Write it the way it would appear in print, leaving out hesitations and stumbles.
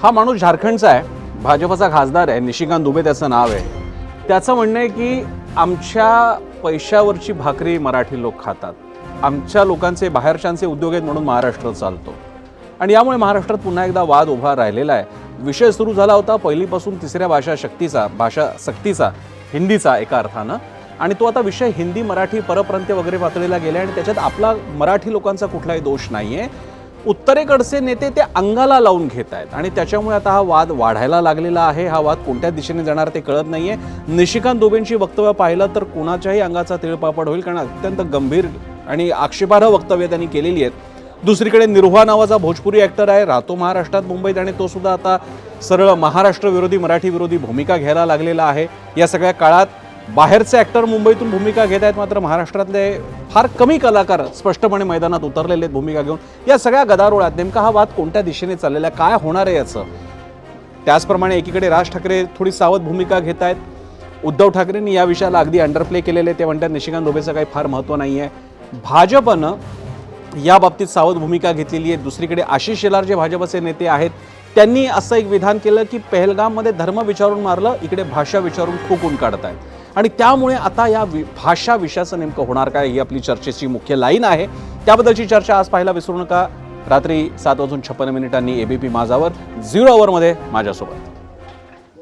हा माणूस झारखंडचा आहे, भाजपचा खासदार आहे, निशिकांत दुबे त्याचं नाव आहे. त्याचं म्हणणं आहे की आमच्या पैशावरची भाकरी मराठी लोक खातात, आमच्या लोकांचे बाहेरच्यांचे उद्योग आहेत म्हणून महाराष्ट्र चालतो. आणि यामुळे महाराष्ट्रात पुन्हा एकदा वाद उभा राहिलेला आहे. विषय सुरू झाला होता पहिलीपासून तिसऱ्या भाषा सक्तीचा हिंदीचा एका अर्थानं, आणि तो आता विषय हिंदी मराठी परप्रांतीय वगैरे पातळीला गेला आणि त्याच्यात आपला मराठी लोकांचा कुठलाही दोष नाहीये. उत्तरेकडचे नेते ते अंगाला लावून घेत आहेत आणि त्याच्यामुळे आता हा वाद वाढायला लागलेला आहे. हा वाद कोणत्या दिशेने जाणार ते कळत नाहीये. निशिकांत दुबेंची वक्तव्य पाहिलं तर कोणाच्याही अंगाचा तिळपापड होईल, कारण अत्यंत गंभीर आणि आक्षेपार्ह वक्तव्य त्यांनी केलेली आहेत. दुसरीकडे निर्भया नावाचा भोजपुरी ॲक्टर आहे, राहतो महाराष्ट्रात मुंबईत, आणि तो सुद्धा आता सरळ महाराष्ट्र विरोधी मराठी विरोधी भूमिका घ्यायला लागलेला आहे. या सगळ्या काळात बाहेरचे ॲक्टर मुंबईतून भूमिका घेत आहेत, मात्र महाराष्ट्रातले फार कमी कलाकार स्पष्टपणे मैदानात उतरलेले आहेत भूमिका घेऊन. या सगळ्या गदारोळात नेमका हा वाद कोणत्या दिशेने चाललेला आहे, काय होणार आहे याचं. त्याचप्रमाणे एकीकडे राज ठाकरे थोडी सावध भूमिका घेत आहेत. उद्धव ठाकरेंनी या विषयाला अगदी अंडरप्ले केलेले, ते म्हणतात निशिकांत दुबेचं काही फार महत्त्व नाही आहे. भाजपनं या बाबतीत सावध भूमिका घेतलेली आहे. दुसरीकडे आशिष शेलार जे भाजपचे नेते आहेत त्यांनी असं एक विधान केलं की पहलगाममध्ये धर्म विचारून मारलं, इकडे भाषा विचारून ठोकून काढतायत. आणि त्यामुळे आता या भाषा विषयाचं नेमकं होणार काय, ही आपली चर्चेची मुख्य लाईन आहे. त्याबद्दलची चर्चा आज पाहायला विसरू नका. रात्री 7:56 ABP माझावर 0 आवरमध्ये माझ्यासोबत.